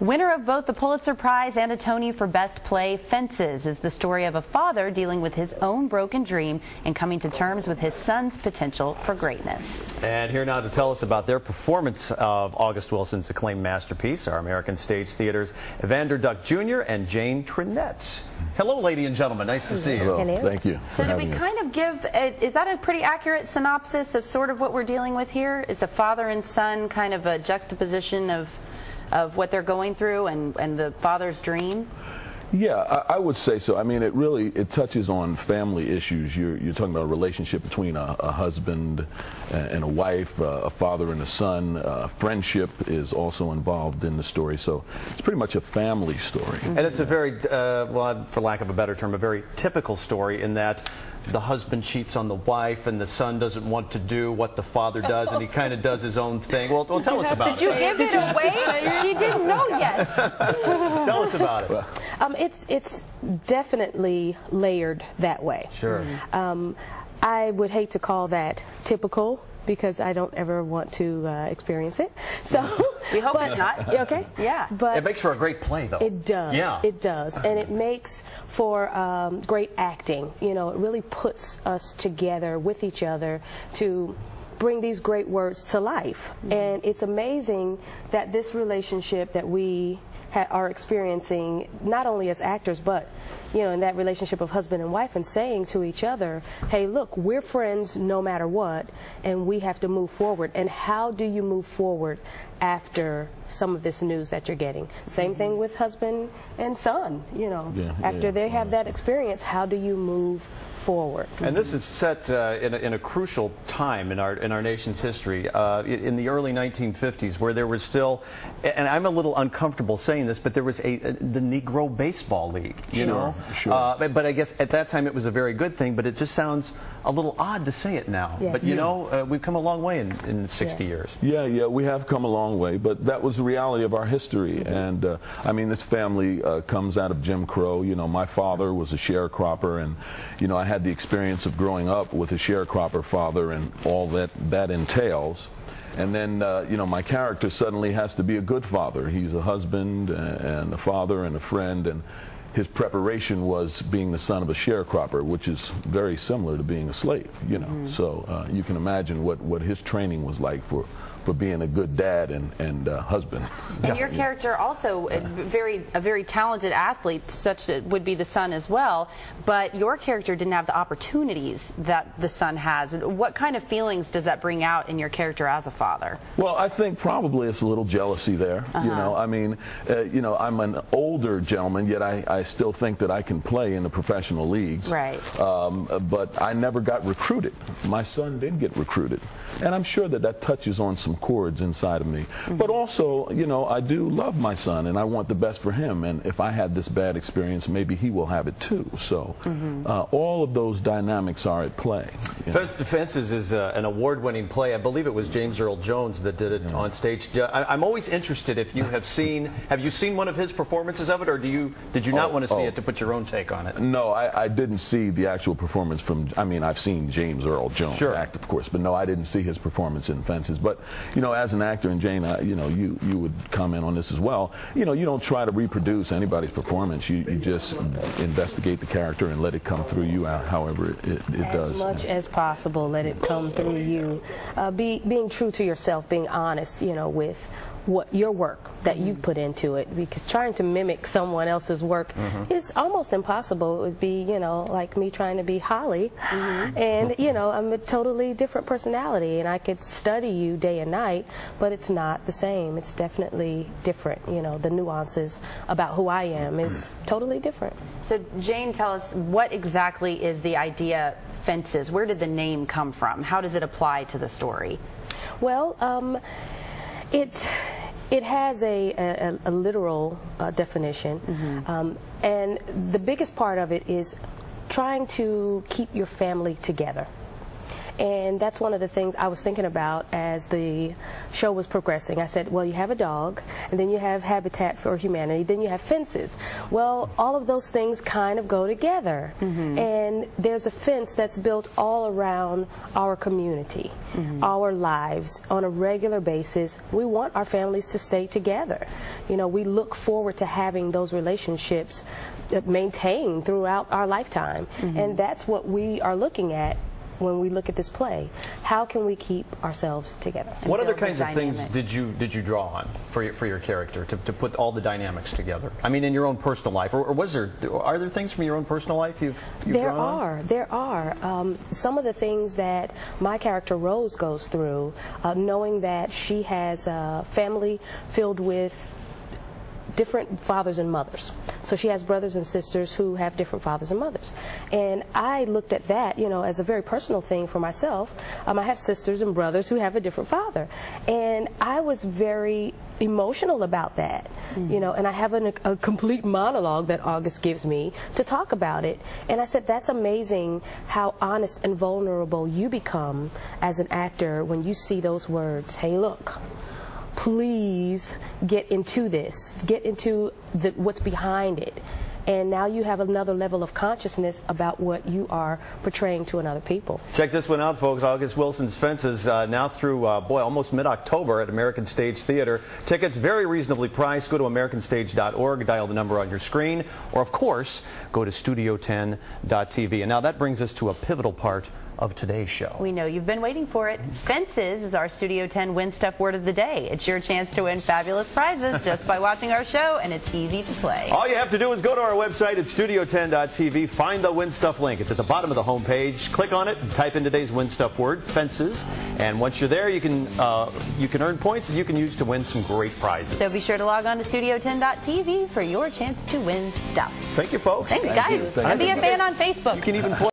Winner of both the Pulitzer Prize and a Tony for Best Play, Fences is the story of a father dealing with his own broken dream and coming to terms with his son's potential for greatness. And here now to tell us about their performance of August Wilson's acclaimed masterpiece, our American Stage Theater's Evander Jr. and Jayne Trinette. Hello, ladies and gentlemen. Nice to see you. Hello. Thank you. So did we kind of give, is that a pretty accurate synopsis of sort of what we're dealing with here? It's a father and son, kind of a juxtaposition of what they're going through and the father's dream? Yeah, I would say so. I mean, it touches on family issues. You're talking about a relationship between a husband and a wife, a father and a son. Friendship is also involved in the story, so it's pretty much a family story. And it's a very, well, for lack of a better term, a very typical story in that the husband cheats on the wife and the son doesn't want to do what the father does, and he kind of does his own thing. Well, tell us about it. Did you give it away? She didn't know yet. Tell us about it. It's definitely layered that way. Sure. I would hate to call that typical, because I don't ever want to experience it. So we hope it's not. Okay. Yeah. But it makes for a great play, though. It does. Yeah. It does, and it makes for great acting. You know, it really puts us together with each other to bring these great words to life. And it's amazing that this relationship that we are experiencing, not only as actors, but in that relationship of husband and wife, and saying to each other, hey, look, we're friends no matter what, and we have to move forward. And how do you move forward after some of this news that you're getting? Same thing with husband and son, after they have that experience, how do you move forward? And this is set in a crucial time in our nation's history, in the early 1950s, where there was still, and I'm a little uncomfortable saying this, but there was the Negro Baseball League, you know? Sure. But I guess at that time it was a very good thing, but it just sounds a little odd to say it now. Yes. But we've come a long way in 60 years. Yeah, we have come a long way, but that was the reality of our history. And I mean, this family comes out of Jim Crow. My father was a sharecropper, and I had the experience of growing up with a sharecropper father and all that entails. And then, my character suddenly has to be a good father. He's a husband and a father and a friend, and his preparation was being the son of a sharecropper, which is very similar to being a slave, So you can imagine what his training was like for being a good dad and husband. And your character also a very talented athlete, such that would be the son as well, but your character didn't have the opportunities that the son has. What kind of feelings does that bring out in your character as a father? Well, I think probably it's a little jealousy there. I mean, I'm an older gentleman, yet I still think that I can play in the professional leagues. Right. But I never got recruited. My son did get recruited, and I'm sure that touches on some chords inside of me. But also, I do love my son, and I want the best for him, and if I had this bad experience, maybe he will have it too. So all of those dynamics are at play. Fences is an award-winning play. I believe it was James Earl Jones that did it on stage. I'm always interested if you have you seen one of his performances of it, or did you not want to see it to put your own take on it? No, I didn't see the actual performance from, I've seen James Earl Jones act, of course, but no, I didn't see his performance in Fences. But as an actor, and Jayne, you would comment on this as well, you don't try to reproduce anybody's performance. You just investigate the character and let it come through you however it does. As much as possible, let it come through you. Being true to yourself, being honest, with what your work that you've put into it, because trying to mimic someone else's work is almost impossible. It would be, like me trying to be Holly, and I'm a totally different personality, and I could study you day and night, but it's not the same. It's definitely different. The nuances about who I am is totally different. So Jayne, tell us, what exactly is the idea Fences? Where did the name come from? How does it apply to the story? Well, it has a literal definition, and the biggest part of it is trying to keep your family together. And that's one of the things I was thinking about as the show was progressing. I said, well, you have a dog, and then you have Habitat for Humanity, then you have fences. Well, all of those things kind of go together. And there's a fence that's built all around our community, our lives on a regular basis. We want our families to stay together. You know, we look forward to having those relationships maintained throughout our lifetime. And that's what we are looking at when we look at this play. How can we keep ourselves together? What other kinds of things did you draw on for your character to put all the dynamics together? I mean, in your own personal life, or are there things from your own personal life you've drawn on? There are. Some of the things that my character Rose goes through, knowing that she has a family filled with different fathers and mothers. So she has brothers and sisters who have different fathers and mothers. And I looked at that, you know, as a very personal thing for myself. I have sisters and brothers who have a different father. And I was very emotional about that, you know, and I have a complete monologue that August gives me to talk about it. And I said, that's amazing how honest and vulnerable you become as an actor when you see those words, hey, look, please get into this, get into what's behind it. And now you have another level of consciousness about what you are portraying to another people. Check this one out, folks. August Wilson's Fences, now through, almost mid-October at American Stage Theater. Tickets very reasonably priced. Go to americanstage.org, dial the number on your screen, or, of course, go to studio10.tv. And now that brings us to a pivotal part of today's show. We know you've been waiting for it. Fences is our Studio 10 Win Stuff word of the day. It's your chance to win fabulous prizes just by watching our show, and it's easy to play. All you have to do is go to our website at studio10.tv, find the Win Stuff link. It's at the bottom of the homepage. Click on it and type in today's Win Stuff word, fences. And once you're there, you can earn points that you can use to win some great prizes. So be sure to log on to studio10.tv for your chance to win stuff. Thank you, folks. Thanks, guys. And be a fan on Facebook. You can even play